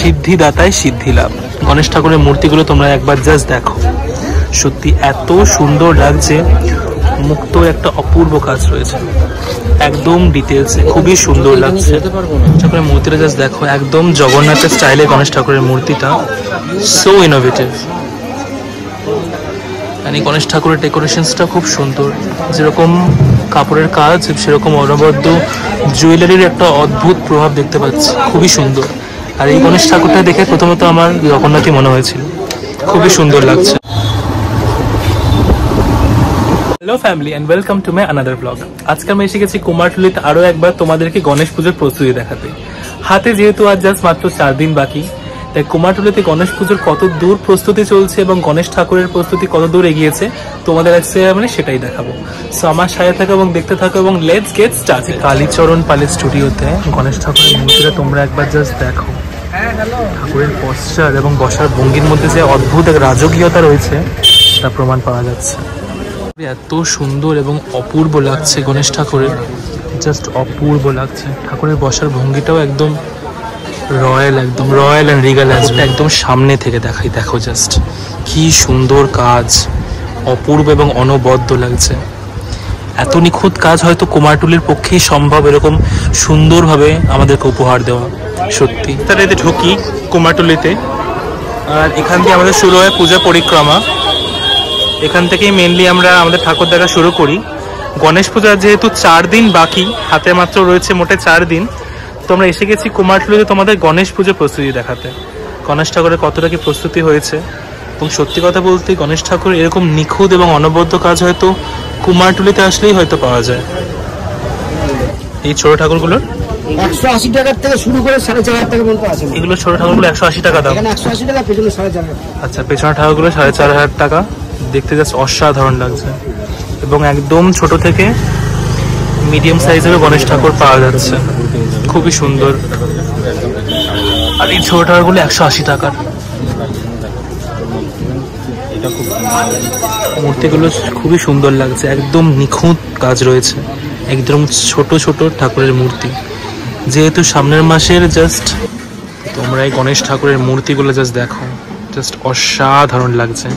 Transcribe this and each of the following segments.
সিদ্ধিদাতায় সিদ্ধি লাভ। গণেশ ঠাকুরের মূর্তিগুলো তোমরা একবার জাস্ট দেখো, সত্যি এত সুন্দর লাগছে। মুক্ত একটা অপূর্ব কাজ রয়েছে, একদম ডিটেলসে খুবই সুন্দর লাগছে। ঠাকুরের মূর্তিটা জাস্ট দেখো, একদম জগন্নাথের স্টাইলে গণেশ ঠাকুরের মূর্তিটা, সো ইনোভেটিভ। মানে গণেশ ঠাকুরের ডেকোরেশনসটা খুব সুন্দর, যেরকম কাপড়ের কাজ সেরকম অনবদ্য জুয়েলারির একটা অদ্ভুত প্রভাব দেখতে পাচ্ছি, খুবই সুন্দর। আর এই গণেশ ঠাকুরটা দেখে প্রথমত আমার জগন্নাথই মনে হয়েছিল, খুবই সুন্দর লাগছে। Hello family and welcome to my another blog. আজকে আমি এসে গেছি কুমারটুলিতে আরও একবার তোমাদেরকে গণেশ পুজোর প্রস্তুতি দেখাতে। হাতে যেহেতু আজ জাস্ট মাত্র 4 দিন বাকি, তাই কুমারটুলিতে গণেশ পুজোর কত দূর প্রস্তুতি চলছে এবং গণেশ ঠাকুরের প্রস্তুতি কত দূর এগিয়েছে তোমাদের আজকে সেটাই দেখাবো। সো আমার সাথে থাকো এবং দেখতে থাকো এবং লেটস গেট স্টার্ট। কালীচরণ পালের স্টুডিওতে গণেশ ঠাকুরের মূর্তিটা তোমরা একবার জাস্ট দেখো। ঠাকুরের পশ্চার এবং বসার ভঙ্গির মধ্যে যে অদ্ভুত এক রাজকীয়তা রয়েছে তা প্রমাণ পাওয়া যাচ্ছে। এত সুন্দর এবং অপূর্ব লাগছে গণেশ ঠাকুরের, জাস্ট অপূর্ব লাগছে। ঠাকুরের বসার ভঙ্গিটাও একদম রয়্যাল, একদম রয়্যাল অ্যান্ড রিগাল আসবে। একদম সামনে থেকে দেখাই, দেখো জাস্ট কি সুন্দর কাজ, অপূর্ব এবং অনবদ্য লাগছে। এত নিখুঁত কাজ হয়তো কুমারটুলির পক্ষেই সম্ভব এরকম সুন্দরভাবে আমাদেরকে উপহার দেওয়া। সত্যি তারা এতে ঢুকি কুমারটুলিতে, আর এখান থেকে আমাদের শুরু হয় পূজা পরিক্রমা। এখান থেকেই মেনলি আমরা আমাদের ঠাকুর দেখা শুরু করি। গণেশ পূজার যেহেতু 4 দিন বাকি, হাতে মাত্র রয়েছে মোটে 4 দিন, তো আমরা এসে গেছি কুমারটুলিতে তোমাদের গণেশ পুজোর প্রস্তুতি দেখাতে। গণেশ ঠাকুরের কতটা কি প্রস্তুতি হয়েছে, এবং সত্যি কথা বলতে গণেশ ঠাকুর এরকম নিখুঁত এবং অনবদ্য কাজ হয়তো কুমারটুলিতে আসলেই হয়তো পাওয়া যায়। এই ছোট ঠাকুরগুলোর 180 টাকার থেকে শুরু করে 4,500 টাকা পর্যন্ত আছে। এগুলো ছোট ঠাকুরগুলো 180 টাকা দাম। এখানে 180 টাকা, পেছনে 4,500। আচ্ছা, পেছনের ঠাকুরগুলো 4,500 টাকা। দেখতে জাস্ট অসাধারণ লাগছে, এবং একদম ছোট থেকে মিডিয়াম সাইজের গণেশ ঠাকুর পাওয়া যাচ্ছে, খুবই সুন্দর। আর এই ছোট ঠাকুরগুলো 180 টাকার। মূর্তিগুলো খুবই সুন্দর লাগছে, একদম নিখুঁত কাজ রয়েছে, একদম ছোট ছোট ঠাকুরের মূর্তি। যেহেতু সামনের মাসের জাস্ট তোমরা এই গণেশ ঠাকুরের মূর্তিগুলো জাস্ট দেখো, জাস্ট অসাধারণ লাগছে।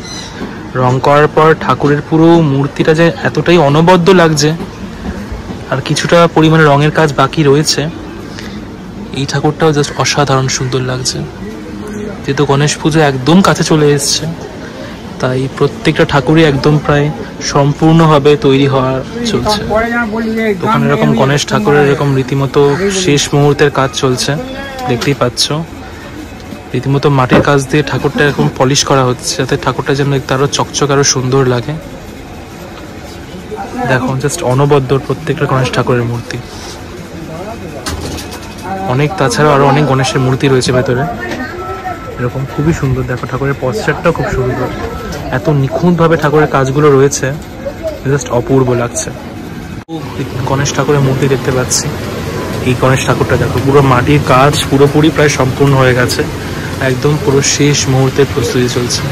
রং করার পর ঠাকুরের পুরো মূর্তিটা যে এতটাই অনবদ্য লাগছে, আর কিছুটা পরিমাণে রঙের কাজ বাকি রয়েছে। এই ঠাকুরটাও জাস্ট অসাধারণ সুন্দর লাগছে। যেহেতু গণেশ পুজো একদম কাছে চলে এসছে, তাই প্রত্যেকটা ঠাকুরই একদম প্রায় সম্পূর্ণভাবে তৈরি হওয়া চলছে। ওখানে এরকম গণেশ ঠাকুরের এরকম রীতিমতো শেষ মুহূর্তের কাজ চলছে, দেখতেই পাচ্ছ। রীতিমতো মাটির কাজ দিয়ে ঠাকুরটা এরকম পলিশ করা হচ্ছে, যাতে ঠাকুরটা যেন আরো চকচক আরো সুন্দর লাগে। দেখো জাস্ট অনবদ্য প্রত্যেকটা গণেশ ঠাকুরের মূর্তি। অনেক তাছাড়াও আরো অনেক গণেশের মূর্তি রয়েছে ভেতরে, এরকম খুবই সুন্দর। দেখো ঠাকুরের পশ্চারটাও খুব সুন্দর, এত নিখুঁতভাবে ঠাকুরের কাজগুলো রয়েছে, জাস্ট অপূর্ব লাগছে। গণেশ ঠাকুরের মূর্তি দেখতে পাচ্ছি। এই গণেশ ঠাকুরটা দেখো, পুরো মাটির কাজ পুরোপুরি প্রায় সম্পূর্ণ হয়ে গেছে, একদম পুরো শেষ মুহূর্তের প্রস্তুতি চলছে।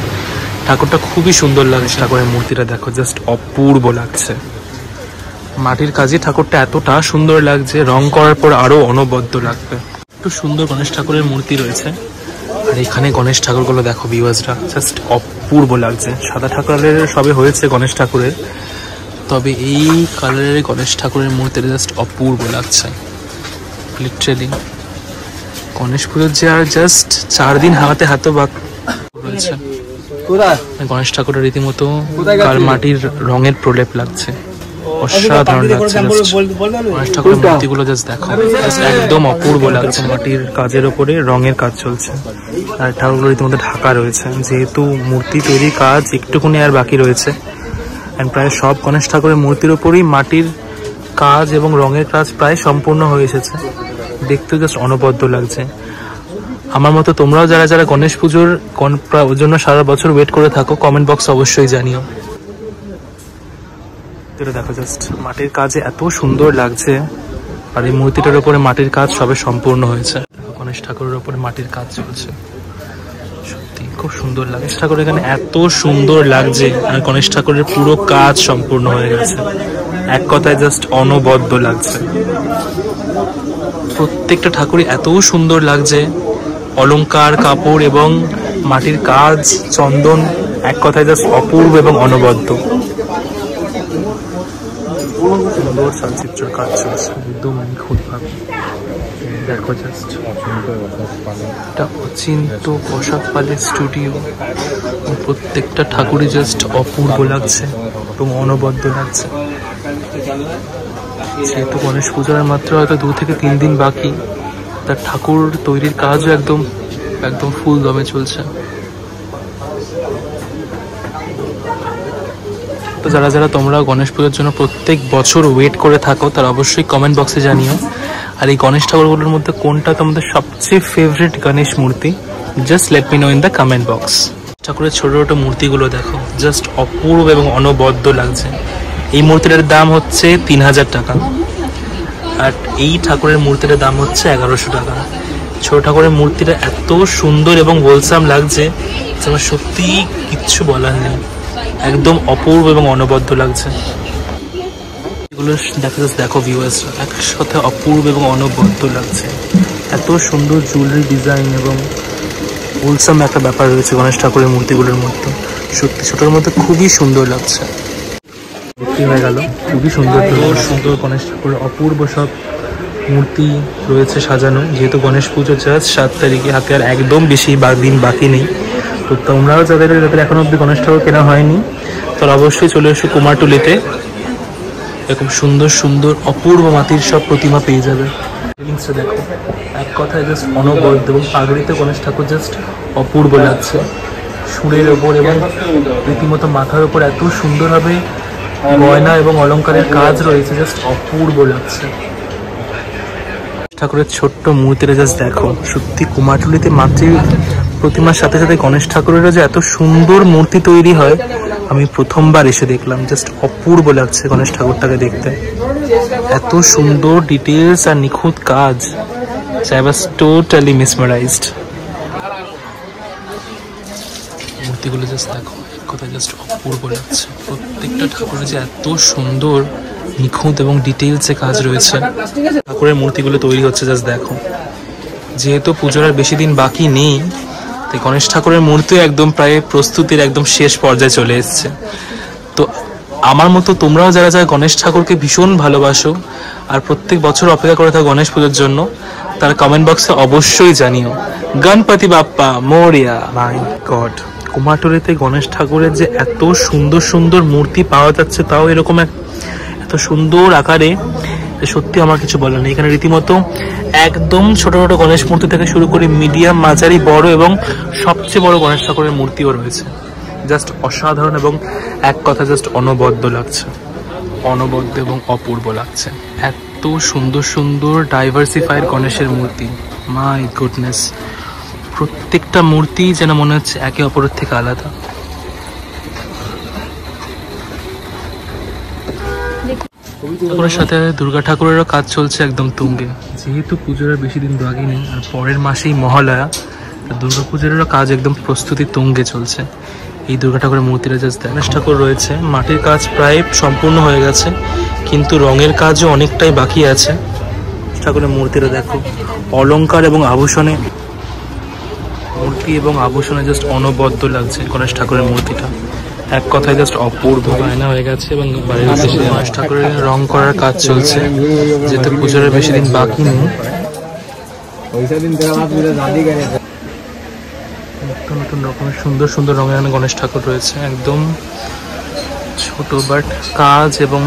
ঠাকুরটা খুবই সুন্দর লাগছে, ঠাকুরের মূর্তিটা দেখো জাস্ট অপূর্ব লাগছে। মাটির কাজে ঠাকুরটা এতটা সুন্দর লাগছে, রং করার পর আরো অনবদ্য লাগবে। একটু সুন্দর গণেশ ঠাকুরের মূর্তি রয়েছে। আর এখানে গণেশ ঠাকুরগুলো দেখো ভিউয়ার্সরা, জাস্ট অপূর্ব লাগছে। সাদা ঠাকুরের সবে হয়েছে গণেশ ঠাকুরের, তবে এই কালারের গণেশ ঠাকুরের মূর্তিটা জাস্ট অপূর্ব লাগছে লিটারেলি। গণেশ পুজোর যে আর জাস্ট 4 দিন হাতে হাতে বাকি রয়েছে। গণেশ ঠাকুরের রীতিমতো মাটির রঙের প্রলেপ লাগছে, অসাধারণ লাগছে। গণেশ ঠাকুরের মূর্তিগুলো জাস্ট দেখো, একদম অপূর্ব লাগছে। মাটির কাজের ওপরে রঙের কাজ চলছে, আর ঠাকুরগুলো রীতিমতো ঢাকা রয়েছে। যেহেতু মূর্তি তৈরির কাজ একটুখানি আর বাকি রয়েছে, প্রায় সব গণেশ ঠাকুরের মূর্তির ওপরই মাটির কাজ এবং রঙের কাজ প্রায় সম্পূর্ণ হয়ে এসেছে। দেখতে জাস্ট অনবদ্য লাগছে। আমার মতো তোমরাও যারা যারা গণেশ পুজোর জন্য সারা বছর ওয়েট করে থাকো, কমেন্ট বক্স অবশ্যই জানিও। দেখো জাস্ট মাটির কাজে এত সুন্দর লাগছে, আর এই মূর্তিটার উপরে মাটির কাজ সবে সম্পূর্ণ হয়েছে। গণেশ ঠাকুরের উপরে মাটির কাজ চলছে, সত্যি খুব সুন্দর লাগে। গণেশ ঠাকুর এখানে এত সুন্দর লাগছে, আর গণেশ ঠাকুরের পুরো কাজ সম্পূর্ণ হয়ে গেছে। এক কথায় জাস্ট অনবদ্য লাগছে। প্রত্যেকটা ঠাকুরই এত সুন্দর লাগছে, অলংকার, কাপড় এবং মাটির কাজ, চন্দন, এক কথায় জাস্ট অপূর্ব এবং অনবদ্য। সুন্দর সালচিত্রের কাজ চলছে একদম নিখুঁত ভাবে। দেখো জাস্ট এটা অচিন্ত পোশাক পালের স্টুডিও। প্রত্যেকটা ঠাকুরই জাস্ট অপূর্ব লাগছে এবং অনবদ্য লাগছে। যেহেতু গণেশ পূজার মাত্র হয়তো 2 থেকে 3 দিন বাকি, তার ঠাকুর তৈরির কাজও একদম একদম ফুল দমে চলছে। তো যারা যারা তোমরা গণেশ পুজোর জন্য প্রত্যেক বছর ওয়েট করে থাকো, তারা অবশ্যই কমেন্ট বক্সে জানিও। আর এই গণেশ ঠাকুরগুলোর মধ্যে কোনটা তোমাদের সবচেয়ে ফেভারিট গণেশ মূর্তি, just let me no in the comment box. ঠাকুরের ছোট ছোট মূর্তিগুলো দেখো, জাস্ট অপূর্ব এবং অনবদ্য লাগছে। এই মূর্তিটার দাম হচ্ছে 3000 টাকা, আর এই ঠাকুরের মূর্তিটার দাম হচ্ছে 1100 টাকা। ছোট ঠাকুরের মূর্তিটা এত সুন্দর এবং হোলসাম লাগছে যে আমার সত্যি কিচ্ছু বলার নেই, একদম অপূর্ব এবং অনবদ্য লাগছে। এগুলো দেখো ভিউয়ার্স, একসাথে অপূর্ব এবং অনবদ্য লাগছে। এত সুন্দর জুয়েলারি ডিজাইন এবং হোলসাম একটা ব্যাপার রয়েছে গণেশ ঠাকুরের মূর্তিগুলোর মধ্যে। সত্যি ছোটোর মধ্যে খুবই সুন্দর লাগছে। ভর্তি হয়ে গেল, খুবই সুন্দর সুন্দর গণেশ ঠাকুরের অপূর্ব সব মূর্তি রয়েছে সাজানো। যেহেতু গণেশ পুজো জাস্ট 7 তারিখে, হাতে আর একদম বেশি দিন বাকি নেই। তো তোমরাও যাদের এখনো অব্দি গণেশ ঠাকুর কেনা হয়নি, তারা অবশ্যই চলে এসো কুমারটুলিতে। এরকম সুন্দর সুন্দর অপূর্ব মাটির সব প্রতিমা পেয়ে যাবে। ফিলিংসটা দেখো, এক কথায় জাস্ট অনবদ্য। এবং পাগড়িতে গণেশ ঠাকুর জাস্ট অপূর্ব লাগছে। সুরের ওপর এবং রীতিমতো মাথার ওপর এত সুন্দরভাবে গয়না এবং অলংকারের কাজ রয়েছে, জাস্ট অপূর্ব লাগছে। ঠাকুরের ছোট্ট মূর্তিটা জাস্ট দেখো, সত্যি কুমারটুলিতে মাতৃ প্রতিমার সাথে সাথে গণেশ ঠাকুরেরও যে এত সুন্দর মূর্তি তৈরি হয়, আমি প্রথমবার এসে দেখলাম। জাস্ট অপূর্ব লাগছে গণেশ ঠাকুরটাকে দেখতে। এত সুন্দর ডিটেলস আর নিখুঁত কাজ, আই ওয়াজ টোটালি মিসমারাইজড। মূর্তিগুলো জাস্ট দেখো, এক কথা জাস্ট অপূর্ব লাগছে। প্রত্যেকটা ঠাকুরের যে এত সুন্দর নিখুঁত এবং ডিটেলসে কাজ রয়েছে। ঠাকুরের মূর্তিগুলো তৈরি হচ্ছে জাস্ট দেখো। যেহেতু পুজোর আর বেশি দিন বাকি নেই, তাই গণেশ ঠাকুরের মূর্তিও একদম প্রায় প্রস্তুতির একদম শেষ পর্যায়ে চলে এসছে। তো আমার মতো তোমরাও যারা যারা গণেশ ঠাকুরকে ভীষণ ভালোবাসো আর প্রত্যেক বছর অপেক্ষা করে থাকো গণেশ পুজোর জন্য, তারা কমেন্ট বক্সে অবশ্যই জানিও গণপতি বাপ্পা মোরিয়া। মাই গড, কুমারটুলিতে গণেশ ঠাকুরের যে এত সুন্দর সুন্দর মূর্তি পাওয়া যাচ্ছে, তাও এরকম এত সুন্দর আকারে, সত্যি আমার কিছু বলার নেই। এখানে রীতিমতো একদম ছোট ছোট গণেশ মূর্তি থেকে শুরু করে মিডিয়াম, মাঝারি, বড় এবং সবচেয়ে বড় গণেশ ঠাকুরের মূর্তিও রয়েছে। জাস্ট অসাধারণ এবং এক কথা জাস্ট অনবদ্য লাগছে, অনবদ্য এবং অপূর্ব লাগছে। এত সুন্দর সুন্দর ডাইভার্সিফাইড গণেশের মূর্তি, মাই গুডনেস। প্রত্যেকটা মূর্তি যেন মনে হচ্ছে একে অপরের থেকে আলাদা। ঠাকুরের সাথে দুর্গা ঠাকুরেরও কাজ চলছে একদম তুঙ্গে। যেহেতু পুজোর বেশি দিন বাকি নেই আর পরের মাসেই মহালয়া, দুর্গা পুজোরেরও কাজ একদম প্রস্তুতি তুঙ্গে চলছে। এই দুর্গা ঠাকুরের মূর্তিটা জাস্ট গণেশ ঠাকুর রয়েছে, মাটির কাজ প্রায় সম্পূর্ণ হয়ে গেছে, কিন্তু রঙের কাজও অনেকটাই বাকি আছে। ঠাকুরের মূর্তিটা দেখো, অলংকার এবং আভূষণে মূর্তি এবং আভূষণে জাস্ট অনবদ্য লাগছে গণেশ ঠাকুরের মূর্তিটা। এক কথায় জাস্ট অপূর্ব। গয়না হয়ে গেছে এবং বাড়ির উদ্দেশ্যে গণেশ ঠাকুরের রং করার কাজ চলছে। যেহেতু পুজোর বেশি দিন বাকি নেই, নতুন নতুন রকমের সুন্দর সুন্দর রঙের গণেশ ঠাকুর রয়েছে। একদম ছোট বাট কাজ এবং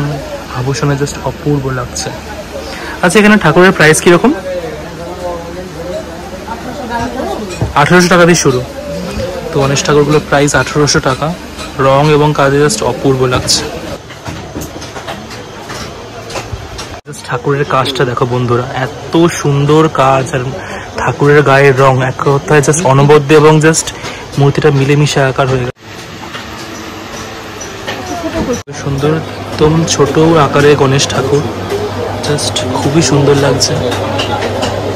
আভূষণে জাস্ট অপূর্ব লাগছে। আচ্ছা, এখানে ঠাকুরের প্রাইস কিরকম? 1800 টাকা দিয়ে শুরু। তো গণেশ ঠাকুরগুলোর প্রাইস 1800 টাকা। রং এবং কাজে জাস্ট অপূর্ব লাগছে। ঠাকুরের কাজটা দেখো বন্ধুরা, এত সুন্দর কাজ আর ঠাকুরের গায়ের রং এক কথায় জাস্ট অনবদ্য এবং জাস্ট মূর্তিটা মিলেমিশে আকার হয়ে গেল। সুন্দর একদম ছোট আকারের গণেশ ঠাকুর, জাস্ট খুবই সুন্দর লাগছে।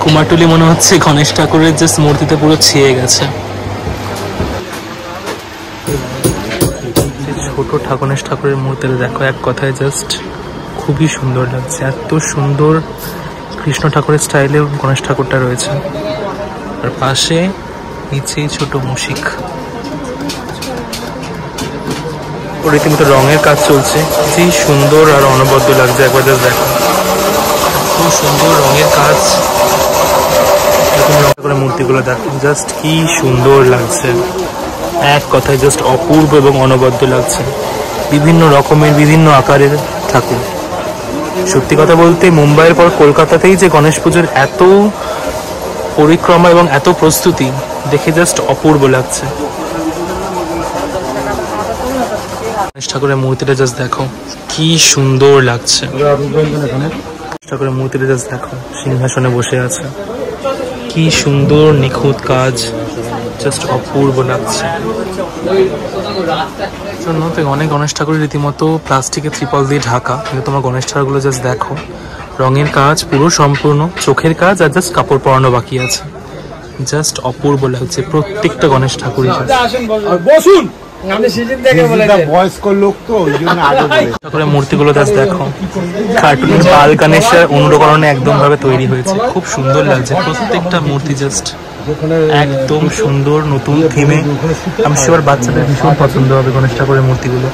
কুমারটুলি মনে হচ্ছে গণেশ ঠাকুরের জাস্ট মূর্তিতে পুরো ছেয়ে গেছে। ছোট গণেশ ঠাকুরের মূর্তিটা দেখো, এক কথায় জাস্ট খুবই সুন্দর লাগছে। এত সুন্দর কৃষ্ণ ঠাকুরের স্টাইলে গণেশ ঠাকুরটা রয়েছে। আর পাশে নিচেই ছোট মুশিক। রীতিমতো রঙের কাজ চলছে, কি সুন্দর আর অনবদ্য লাগছে। একবার জাস্ট দেখো, খুব সুন্দর রঙের কাজ। এরকম রঙ করে মূর্তিগুলো দেখো, জাস্ট কি সুন্দর লাগছে। এক কথায় জাস্ট অপূর্ব এবং অনবদ্য লাগছে। বিভিন্ন রকমের বিভিন্ন আকারের ঠাকুর। সত্যি কথা বলতে মুম্বাইয়ের পর কলকাতাতেই যে গণেশ পুজোর এত পরিক্রমা এবং এত প্রস্তুতি দেখে জাস্ট অপূর্ব লাগছে। গণেশ ঠাকুরের মূর্তিটা জাস্ট দেখো, কি সুন্দর লাগছে। গণেশ ঠাকুরের মূর্তিটা জাস্ট দেখো, সিংহাসনে বসে আছে, কি সুন্দর নিখুঁত কাজ, জাস্ট অপূর্ব লাগছে। অনেক গণেশ ঠাকুরের রীতিমতো প্লাস্টিকের ত্রিপল দিয়ে ঢাকা, কিন্তু তোমার গণেশ ঠাকুরগুলো জাস্ট দেখো, রঙের কাজ পুরো সম্পূর্ণ, চোখের কাজ আর জাস্ট কাপড় পরানো বাকি আছে। জাস্ট অপূর্ব লাগছে প্রত্যেকটা গণেশ ঠাকুরই। বয়স্ক লোক তো ঠাকুরের মূর্তিগুলো জাস্ট দেখো, কার্টুনের বাল গণেশের অনুকরণে একদম ভাবে তৈরি হয়েছে, খুব সুন্দর লাগছে প্রত্যেকটা মূর্তি। জাস্ট একদম সুন্দর নতুন থিমে। আমি শিওর বাচ্চাদের ভীষণ পছন্দ হবে গণেশ ঠাকুরের মূর্তিগুলো।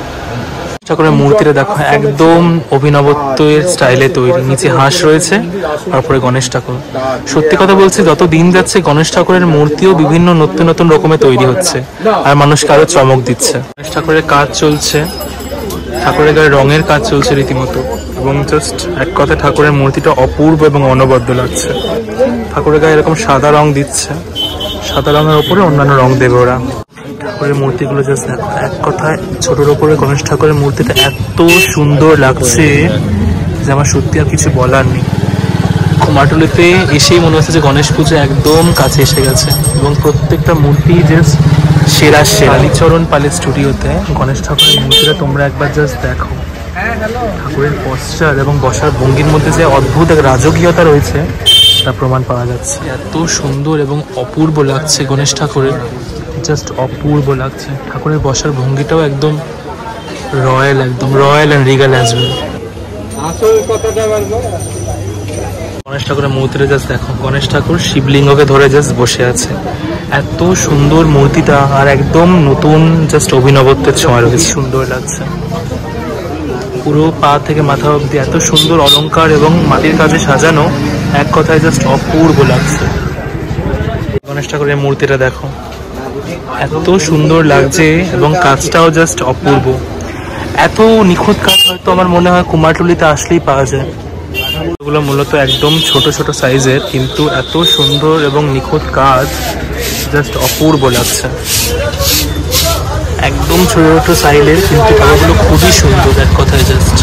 ঠাকুরের মূর্তিটা দেখো, একদম অভিনবত্বের স্টাইলে তৈরি। নিচে হাঁস রয়েছে, তারপরে গণেশ ঠাকুর। সত্যি কথা বলছি, যত দিন যাচ্ছে গণেশ ঠাকুরের মূর্তিও বিভিন্ন নতুন নতুন রকমের তৈরি হচ্ছে, আর মানুষকে আরো চমক দিচ্ছে। গণেশ ঠাকুরের কাজ চলছে, ঠাকুরের গায়ে রঙের কাজ চলছে রীতিমতো, এবং জাস্ট এক কথা ঠাকুরের মূর্তিটা অপূর্ব এবং অনবদ্য লাগছে। ঠাকুরের গায়ে এরকম সাদা রং দিচ্ছে, সাদা রঙের ওপরে অন্যান্য রং দেবে ওরা। ঠাকুরের মূর্তিগুলো জাস্ট দেখো, এক কথায় ছোটোর ওপরে গণেশ ঠাকুরের মূর্তিটা এত সুন্দর লাগছে যে আমার সত্যি আর কিছু বলার নেই। কুমারটুলিতে এসেই মনে হচ্ছে যে গণেশ পুজো একদম কাছে এসে গেছে, এবং প্রত্যেকটা মূর্তি জাস্ট সেরা সেরা। কালীচরণ পালের স্টুডিওতে গণেশ ঠাকুরের মূর্তিটা তোমরা একবার জাস্ট দেখো, ঠাকুরের পশ্চার এবং বসার ভঙ্গির মধ্যে যে অদ্ভুত এক রাজকীয়তা রয়েছে তা প্রমাণ পাওয়া যাচ্ছে। এত সুন্দর এবং অপূর্ব লাগছে গণেশ ঠাকুরের, জাস্ট অপূর্ব লাগছে। ঠাকুরের বসার ভঙ্গিটাও একদম রয়্যাল, একদম royal and regal as well. Ganesh ঠাকুরের মূর্তিটা জাস্ট দেখো, গণেশ ঠাকুর শিবলিঙ্গকে ধরে জাস্ট বসে আছে। এত সুন্দর মূর্তিটা, আর একদম নতুন জাস্ট অভিনবত্বের ছোঁয়া রয়েছে, সুন্দর লাগছে। পুরো পা থেকে মাথা অবধি এত সুন্দর অলংকার এবং মাটির কাজে সাজানো, এক কথায় জাস্ট অপূর্ব লাগছে। গণেশ ঠাকুরের মূর্তিটা দেখো, এত সুন্দর লাগছে এবং কাজটাও জাস্ট অপূর্ব। এত নিখুঁত কাজ হয়তো আমার মনে হয় কুমারটুলিতে আসলেই পাওয়া যায়। এগুলো মূলত একদম ছোট ছোট সাইজের, কিন্তু এত সুন্দর এবং নিখুঁত কাজ, জাস্ট অপূর্ব লাগছে। একদম ছোট ছোট সাইজের, কিন্তু কাজগুলো খুবই সুন্দর, এক কথায় জাস্ট।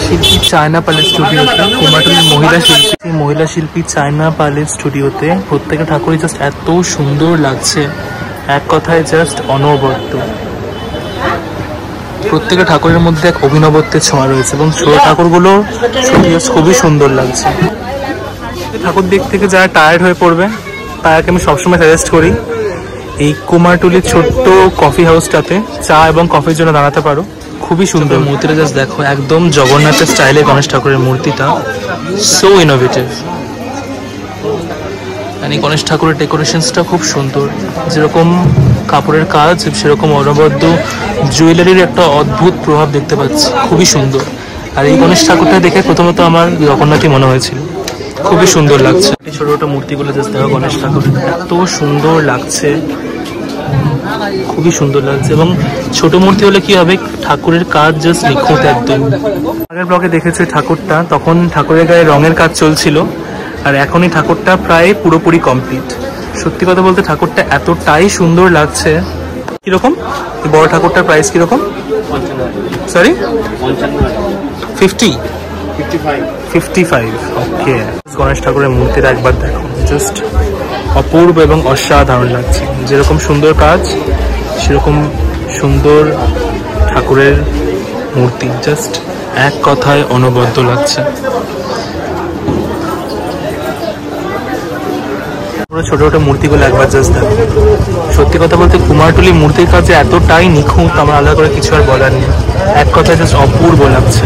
শিল্পী চায়না প্যালেস স্টুডিওতে, কুমারটুলির মহিলা শিল্পী চায়না প্যালেস স্টুডিওতে প্রত্যেকটা ঠাকুরই জাস্ট এত সুন্দর লাগছে, এক কথায় জাস্ট অনবদ্য। প্রত্যেকটা ঠাকুরের মধ্যে এক অভিনবত্বের ছোঁয়া রয়েছে, এবং ছোট ঠাকুরগুলো খুবই সুন্দর লাগছে। ঠাকুর দিক থেকে যারা টায়ার্ড হয়ে পড়বে তাকে আমি সবসময় সাজেস্ট করি এই কুমারটুলির ছোট্ট কফি হাউসটাতে চা এবং কফির জন্য দাঁড়াতে পারো। খুবই সুন্দর মূর্তিটা জাস্ট দেখো, একদম জগন্নাথের স্টাইলে গণেশ ঠাকুরের মূর্তিটা, সো ইনোভেটিভ। মানে গণেশ ঠাকুরের ডেকোরেশনসটা খুব সুন্দর, যেরকম কাপড়ের কাজ সেরকম অনবদ্য জুয়েলারির একটা অদ্ভুত প্রভাব দেখতে পাচ্ছি, খুবই সুন্দর। আর এই গণেশ ঠাকুরটা দেখে প্রথমত আমার জগন্নাথই মনে হয়েছিল, খুবই সুন্দর লাগছে। ছোট ছোট মূর্তিগুলো জাস্ট দেখো, গণেশ ঠাকুরের এত সুন্দর লাগছে, খুবই সুন্দর লাগছে। এবং ছোট মূর্তি হলে কি হবে, ঠাকুরের কাজ জাস্ট নিখুঁত একদম। আগের ব্লগে দেখেছি ঠাকুরটা, তখন ঠাকুরের গায়ে রঙের কাজ চলছিল, আর এখনই ঠাকুরটা প্রায় পুরোপুরি কমপ্লিট। সত্যি কথা বলতে ঠাকুরটা এতটাই সুন্দর লাগছে। কিরকম বড় ঠাকুরটার প্রাইস কিরকম? সরি 55। ওকে, গণেশ ঠাকুরের মূর্তিটা একবার দেখো, জাস্ট অপূর্ব এবং অসাধারণ লাগছে। যেরকম সুন্দর কাজ সেরকম সুন্দর ঠাকুরের মূর্তি, জাস্ট এক কথায় অনবদ্য লাগছে। ছোট ছোট মূর্তিগুলো একবার জাস্ট দেখো। সত্যি কথা বলতে কুমারটুলি মূর্তির কাছে এতটাই নিখুঁত, আমার আলাদা করে কিছু আর বলার নেই। এক কথায় জাস্ট অপূর্ব লাগছে।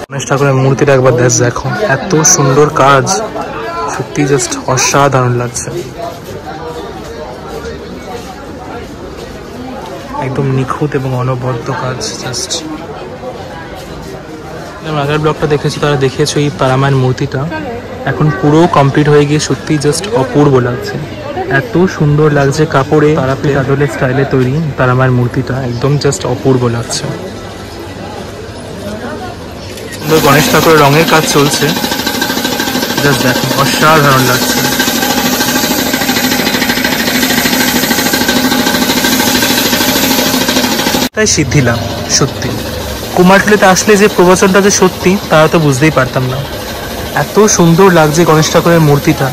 গণেশ ঠাকুরের মূর্তিটা একবার দেখো, এত সুন্দর কাজ, সত্যি জাস্ট অসাধারণ লাগছে। একদম নিখুঁত এবং অনবদ্য কাজ। জাস্ট আগের ব্লগটা দেখেছি, তারা দেখিয়েছে এই তারামায়ের মূর্তিটা এখন পুরো কমপ্লিট হয়ে গিয়ে সত্যি জাস্ট অপূর্ব লাগছে। এত সুন্দর লাগছে কাপড়ে তারাপীঠ আদলের স্টাইলে তৈরি তারামায়ের মূর্তিটা, একদম জাস্ট অপূর্ব লাগছে। গণেশ ঠাকুরের রঙের কাজ চলছে, জাস্ট দেখো অসাধারণ লাগছে। তাই সিদ্ধি লাভ সত্যি। কুমারটুলিতে আসলে যে প্রবচনটা যে সত্যি তা তো বুঝতেই পারতাম না। এত সুন্দর লাগছে গণেশ ঠাকুরের মূর্তিটা,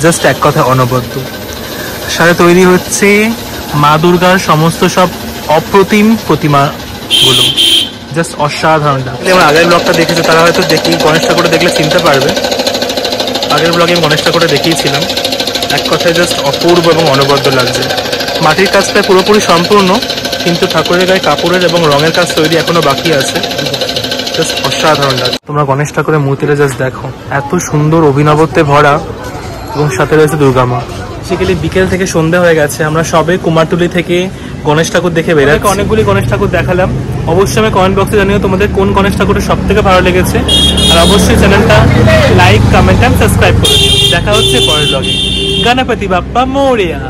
জাস্ট এক কথা অনবদ্য। সাথে তৈরি হচ্ছে মা দুর্গার সমস্ত সব অপ্রতিম প্রতিমাগুলো, জাস্ট অসাধারণ লাগছে। আমার আগের ব্লগটা দেখেছে তারা হয়তো দেখি গণেশ ঠাকুরটা দেখলে চিনতে পারবে। আগের ব্লগে গণেশ ঠাকুরটা দেখিয়েছিলাম, এক কথায় জাস্ট অপূর্ব এবং অনবদ্য লাগছে। মাটির কাজটা পুরোপুরি সম্পূর্ণ, কিন্তু ঠাকুরের গায়ে কাপড়ের এবং রঙের কাজ তৈরি এখনো বাকি আছে, জাস্ট অসাধারণ লাগছে। তোমরা গণেশ ঠাকুরের মূর্তিটা জাস্ট দেখো, এত সুন্দর অভিনবত্বে ভরা এবং সাথে রয়েছে দুর্গা মা। বেসিক্যালি বিকেল থেকে সন্ধ্যা হয়ে গেছে, আমরা সবে কুমারটুলি থেকে গণেশ ঠাকুর দেখে বেরোচ্ছি। অনেকগুলি গণেশ ঠাকুর দেখালাম, অবশ্যই আমি কমেন্ট বক্সে জানিও তোমাদের কোন গণেশ ঠাকুরটা সব থেকে ভালো লেগেছে। আর অবশ্যই চ্যানেলটা লাইক, কমেন্ট অ্যান্ড সাবস্ক্রাইব করে দিও। দেখা হচ্ছে পরের ব্লগে। গণপতি বাপ্পা মোরিয়া।